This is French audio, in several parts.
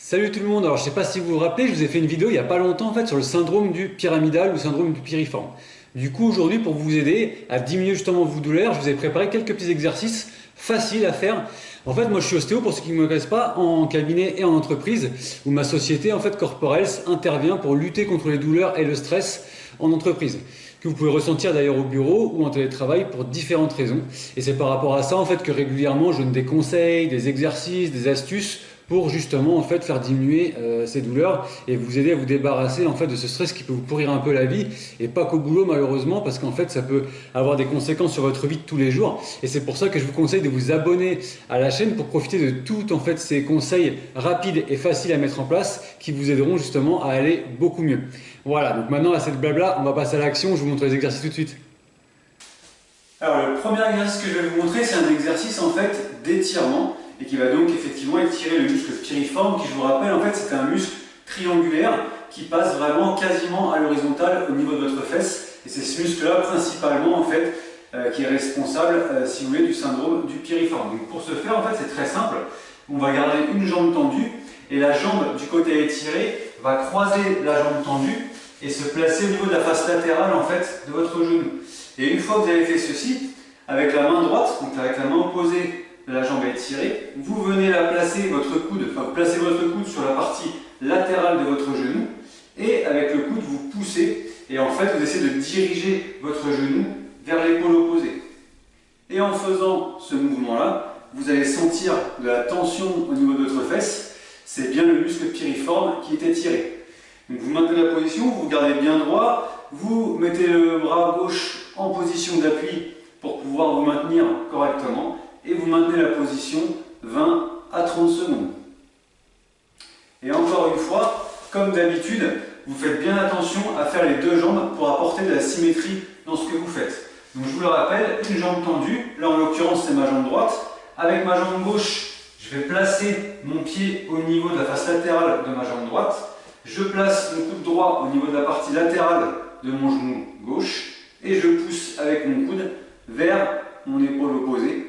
Salut tout le monde, alors je sais pas si vous vous rappelez, je vous ai fait une vidéo il y a pas longtemps en fait sur le syndrome du pyramidal ou syndrome du piriforme. Du coup aujourd'hui pour vous aider à diminuer justement vos douleurs, je vous ai préparé quelques petits exercices faciles à faire. En fait moi je suis ostéo pour ceux qui ne me connaissent pas en cabinet et en entreprise où ma société en fait Corporels intervient pour lutter contre les douleurs et le stress en entreprise que vous pouvez ressentir d'ailleurs au bureau ou en télétravail pour différentes raisons. Et c'est par rapport à ça en fait que régulièrement je donne des conseils, des exercices, des astuces pour justement en fait faire diminuer ces douleurs et vous aider à vous débarrasser en fait de ce stress qui peut vous pourrir un peu la vie et pas qu'au boulot malheureusement parce qu'en fait ça peut avoir des conséquences sur votre vie de tous les jours et c'est pour ça que je vous conseille de vous abonner à la chaîne pour profiter de tous en fait ces conseils rapides et faciles à mettre en place qui vous aideront justement à aller beaucoup mieux. Voilà, donc maintenant à cette blabla, on va passer à l'action, je vous montre les exercices tout de suite. Alors le premier exercice que je vais vous montrer c'est un exercice en fait d'étirement et qui va donc effectivement étirer le muscle piriforme qui, je vous rappelle, en fait c'est un muscle triangulaire qui passe vraiment quasiment à l'horizontale au niveau de votre fesse et c'est ce muscle là principalement en fait qui est responsable si vous voulez du syndrome du piriforme. Donc pour ce faire en fait c'est très simple, on va garder une jambe tendue et la jambe du côté étiré va croiser la jambe tendue et se placer au niveau de la face latérale en fait de votre genou. Et une fois que vous avez fait ceci, avec la main droite, donc avec la main opposée la jambe est étirée, vous venez la placer votre coude, enfin placez votre coude sur la partie latérale de votre genou et avec le coude vous poussez et en fait vous essayez de diriger votre genou vers l'épaule opposée. Et en faisant ce mouvement là, vous allez sentir de la tension au niveau de votre fesse, c'est bien le muscle piriforme qui est étiré. Donc vous maintenez la position, vous gardez bien droit, vous mettez le bras gauche en position d'appui pour pouvoir vous maintenir correctement. Et vous maintenez la position 20 à 30 secondes. Et encore une fois, comme d'habitude, vous faites bien attention à faire les deux jambes pour apporter de la symétrie dans ce que vous faites. Donc je vous le rappelle, une jambe tendue, là en l'occurrence c'est ma jambe droite. Avec ma jambe gauche, je vais placer mon pied au niveau de la face latérale de ma jambe droite. Je place mon coude droit au niveau de la partie latérale de mon genou gauche. Et je pousse avec mon coude vers mon épaule opposée.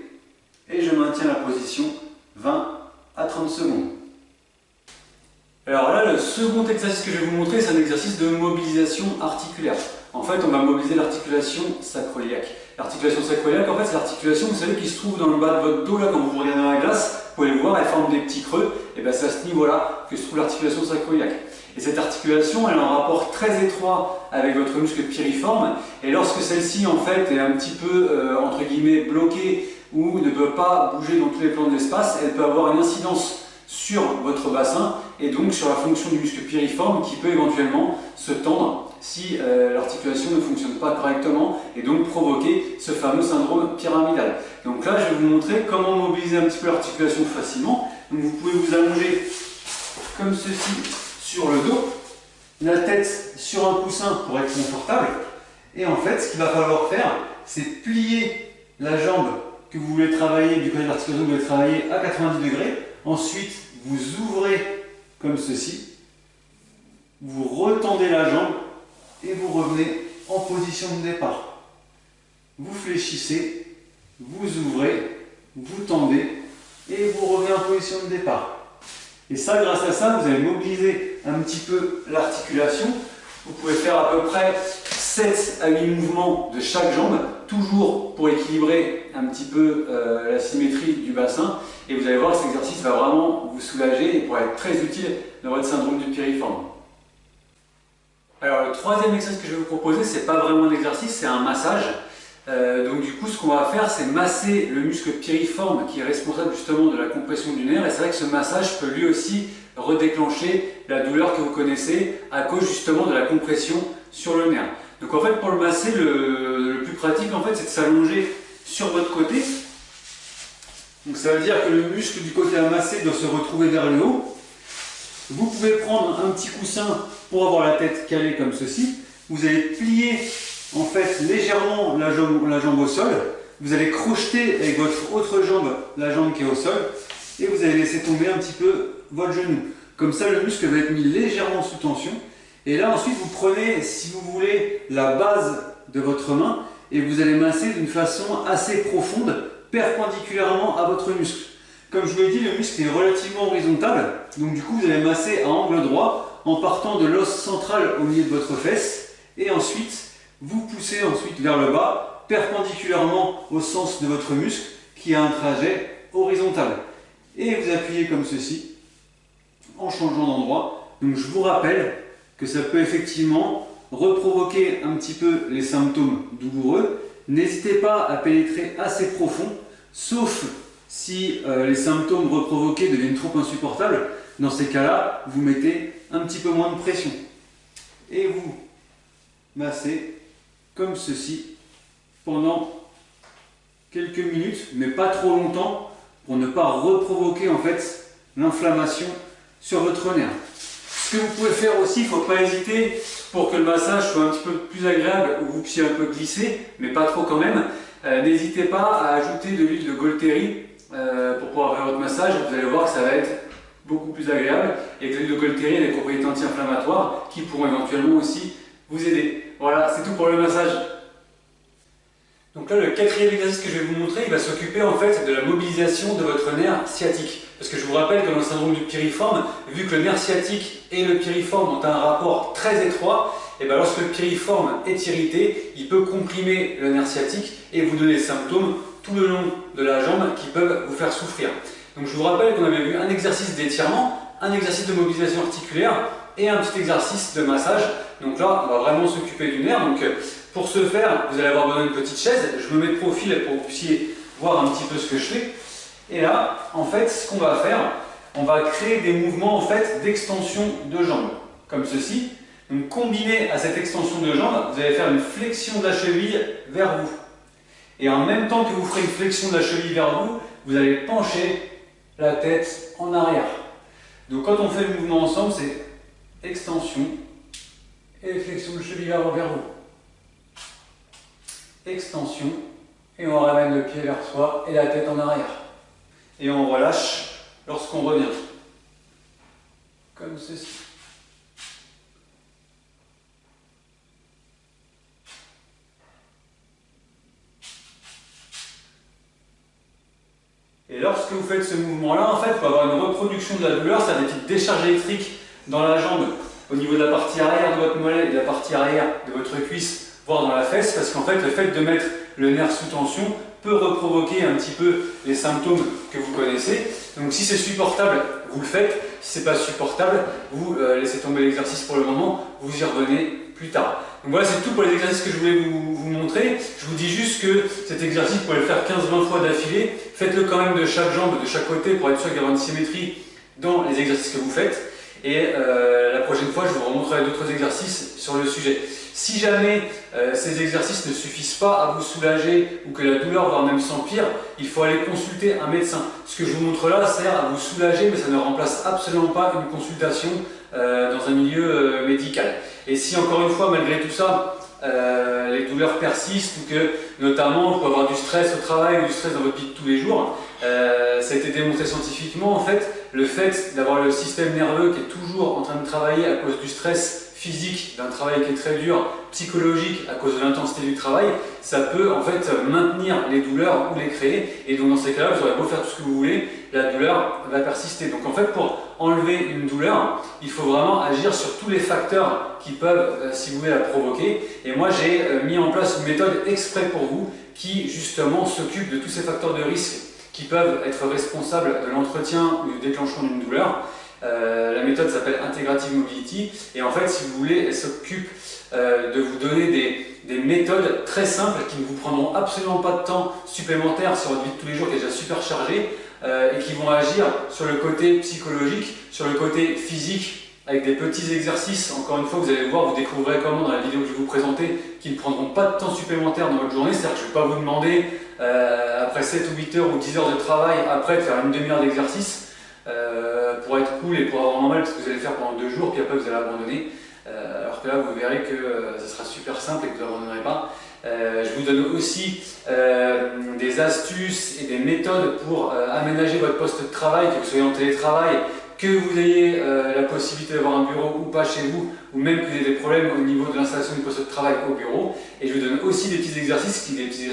Et je maintiens la position 20 à 30 secondes. Alors là, le second exercice que je vais vous montrer, c'est un exercice de mobilisation articulaire. En fait, on va mobiliser l'articulation sacro-iliaque. L'articulation sacro-iliaque, en fait, c'est l'articulation, vous savez, qui se trouve dans le bas de votre dos, là, quand vous vous regardez dans la glace, vous pouvez le voir, elle forme des petits creux, et bien c'est à ce niveau-là que se trouve l'articulation sacro-iliaque. Et cette articulation, elle a un rapport très étroit avec votre muscle piriforme, et lorsque celle-ci, en fait, est un petit peu, entre guillemets, bloquée, ou ne peut pas bouger dans tous les plans de l'espace, elle peut avoir une incidence sur votre bassin et donc sur la fonction du muscle piriforme qui peut éventuellement se tendre si l'articulation ne fonctionne pas correctement et donc provoquer ce fameux syndrome pyramidal. Donc là, je vais vous montrer comment mobiliser un petit peu l'articulation facilement. Donc vous pouvez vous allonger comme ceci sur le dos, la tête sur un coussin pour être confortable. Et en fait, ce qu'il va falloir faire, c'est plier la jambe que vous voulez travailler, du côté de l'articulation que vous voulez travailler à 90 degrés. Ensuite, vous ouvrez comme ceci, vous retendez la jambe et vous revenez en position de départ. Vous fléchissez, vous ouvrez, vous tendez et vous revenez en position de départ. Et ça, grâce à ça, vous allez mobiliser un petit peu l'articulation. Vous pouvez faire à peu près 7 à 8 mouvements de chaque jambe, toujours pour équilibrer un petit peu la symétrie du bassin. Et vous allez voir que cet exercice va vraiment vous soulager et pourra être très utile dans votre syndrome du piriforme. Alors le troisième exercice que je vais vous proposer, c'est pas vraiment un exercice, c'est un massage. Donc du coup, ce qu'on va faire, c'est masser le muscle piriforme qui est responsable justement de la compression du nerf. Et c'est vrai que ce massage peut lui aussi redéclencher la douleur que vous connaissez à cause justement de la compression sur le nerf. Donc en fait, pour le masser, le plus pratique en fait, c'est de s'allonger sur votre côté. Donc ça veut dire que le muscle du côté à masser doit se retrouver vers le haut. Vous pouvez prendre un petit coussin pour avoir la tête calée comme ceci. Vous allez plier en fait légèrement la jambe au sol. Vous allez crocheter avec votre autre jambe la jambe qui est au sol. Et vous allez laisser tomber un petit peu votre genou. Comme ça, le muscle va être mis légèrement sous tension. Et là, ensuite, vous prenez, si vous voulez, la base de votre main et vous allez masser d'une façon assez profonde, perpendiculairement à votre muscle. Comme je vous l'ai dit, le muscle est relativement horizontal, donc du coup vous allez masser à angle droit en partant de l'os central au milieu de votre fesse, et ensuite vous poussez vers le bas, perpendiculairement au sens de votre muscle qui a un trajet horizontal. Et vous appuyez comme ceci, en changeant d'endroit. Donc je vous rappelle que ça peut effectivement reprovoquer un petit peu les symptômes douloureux. N'hésitez pas à pénétrer assez profond, sauf si les symptômes reprovoqués deviennent trop insupportables. Dans ces cas-là, vous mettez un petit peu moins de pression. Et vous massez comme ceci pendant quelques minutes, mais pas trop longtemps, pour ne pas reprovoquer en fait l'inflammation sur votre nerf. Ce que vous pouvez faire aussi, il ne faut pas hésiter, pour que le massage soit un petit peu plus agréable, ou vous puissiez un peu glisser, mais pas trop quand même, n'hésitez pas à ajouter de l'huile de Golteri pour pouvoir faire votre massage. Vous allez voir que ça va être beaucoup plus agréable, et que l'huile de Golteri a des propriétés anti-inflammatoires qui pourront éventuellement aussi vous aider. Voilà, c'est tout pour le massage. Donc là, le quatrième exercice que je vais vous montrer, il va s'occuper en fait de la mobilisation de votre nerf sciatique. Parce que je vous rappelle que dans le syndrome du piriforme, vu que le nerf sciatique et le piriforme ont un rapport très étroit, et bien lorsque le piriforme est irrité, il peut comprimer le nerf sciatique et vous donner des symptômes tout le long de la jambe qui peuvent vous faire souffrir. Donc je vous rappelle qu'on avait vu un exercice d'étirement, un exercice de mobilisation articulaire et un petit exercice de massage. Donc là, on va vraiment s'occuper du nerf. Donc pour ce faire, vous allez avoir besoin d'une petite chaise. Je me mets de profil pour que vous puissiez voir un petit peu ce que je fais. Et là, en fait, ce qu'on va faire, on va créer des mouvements en fait d'extension de jambes, comme ceci. Donc combiné à cette extension de jambes, vous allez faire une flexion de la cheville vers vous. Et en même temps que vous ferez une flexion de la cheville vers vous, vous allez pencher la tête en arrière. Donc quand on fait le mouvement ensemble, c'est extension et flexion de cheville vers vous. Extension, et on ramène le pied vers soi et la tête en arrière. Et on relâche lorsqu'on revient. Comme ceci. Et lorsque vous faites ce mouvement-là, en fait, il faut avoir une reproduction de la douleur, c'est-à-dire des petites décharges électriques dans la jambe, au niveau de la partie arrière de votre mollet et de la partie arrière de votre cuisse, voire dans la fesse, parce qu'en fait, le fait de mettre le nerf sous tension peut reprovoquer un petit peu les symptômes que vous connaissez. Donc si c'est supportable, vous le faites. Si c'est pas supportable, vous laissez tomber l'exercice pour le moment, vous y revenez plus tard. Donc voilà, c'est tout pour les exercices que je voulais vous montrer. Je vous dis juste que cet exercice, vous pouvez le faire 15-20 fois d'affilée. Faites-le quand même de chaque jambe, de chaque côté, pour être sûr qu'il y aura une symétrie dans les exercices que vous faites. Et la prochaine fois, je vous remontrerai d'autres exercices sur le sujet. Si jamais ces exercices ne suffisent pas à vous soulager ou que la douleur va même s'empire, il faut aller consulter un médecin. Ce que je vous montre là sert à vous soulager, mais ça ne remplace absolument pas une consultation dans un milieu médical. Et si encore une fois, malgré tout ça, les douleurs persistent ou que notamment vous pouvez avoir du stress au travail ou du stress dans votre vie de tous les jours, ça a été démontré scientifiquement, en fait, le fait d'avoir le système nerveux qui est toujours en train de travailler à cause du stress physique, d'un travail qui est très dur, psychologique à cause de l'intensité du travail, ça peut en fait maintenir les douleurs ou les créer, et donc dans ces cas-là, vous aurez beau faire tout ce que vous voulez, la douleur va persister. Donc en fait, pour enlever une douleur, il faut vraiment agir sur tous les facteurs qui peuvent, si vous voulez, la provoquer. Et moi, j'ai mis en place une méthode exprès pour vous qui justement s'occupe de tous ces facteurs de risque qui peuvent être responsables de l'entretien ou du déclenchement d'une douleur. La méthode s'appelle Integrative Mobility, et en fait, si vous voulez, elle s'occupe de vous donner des méthodes très simples qui ne vous prendront absolument pas de temps supplémentaire sur votre vie de tous les jours qui est déjà super chargée, et qui vont agir sur le côté psychologique, sur le côté physique, avec des petits exercices. Encore une fois, vous allez voir, vous découvrirez comment dans la vidéo que je vais vous présenter, qui ne prendront pas de temps supplémentaire dans votre journée. C'est-à-dire que je ne vais pas vous demander, après 7 ou 8 heures ou 10 heures de travail, après de faire une demi-heure d'exercice, pour être cool et pour avoir normal, parce que vous allez le faire pendant 2 jours, puis après vous allez abandonner. Alors que là, vous verrez que ce sera super simple et que vous n'abandonnerez pas. Je vous donne aussi des astuces et des méthodes pour aménager votre poste de travail, que vous soyez en télétravail, Que vous ayez la possibilité d'avoir un bureau ou pas chez vous, ou même que vous ayez des problèmes au niveau de l'installation du poste de travail au bureau. Et je vous donne aussi des petits exercices, des petits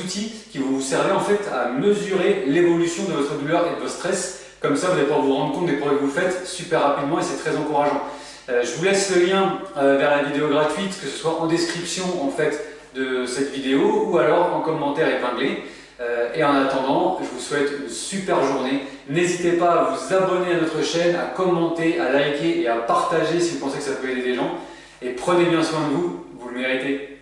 outils qui vont vous servir en fait à mesurer l'évolution de votre douleur et de votre stress. Comme ça, vous allez pouvoir vous rendre compte des progrès que vous faites super rapidement et c'est très encourageant. Je vous laisse le lien vers la vidéo gratuite, que ce soit en description en fait de cette vidéo ou alors en commentaire épinglé. Et en attendant, je vous souhaite une super journée. N'hésitez pas à vous abonner à notre chaîne, à commenter, à liker et à partager si vous pensez que ça peut aider des gens. Et prenez bien soin de vous, vous le méritez.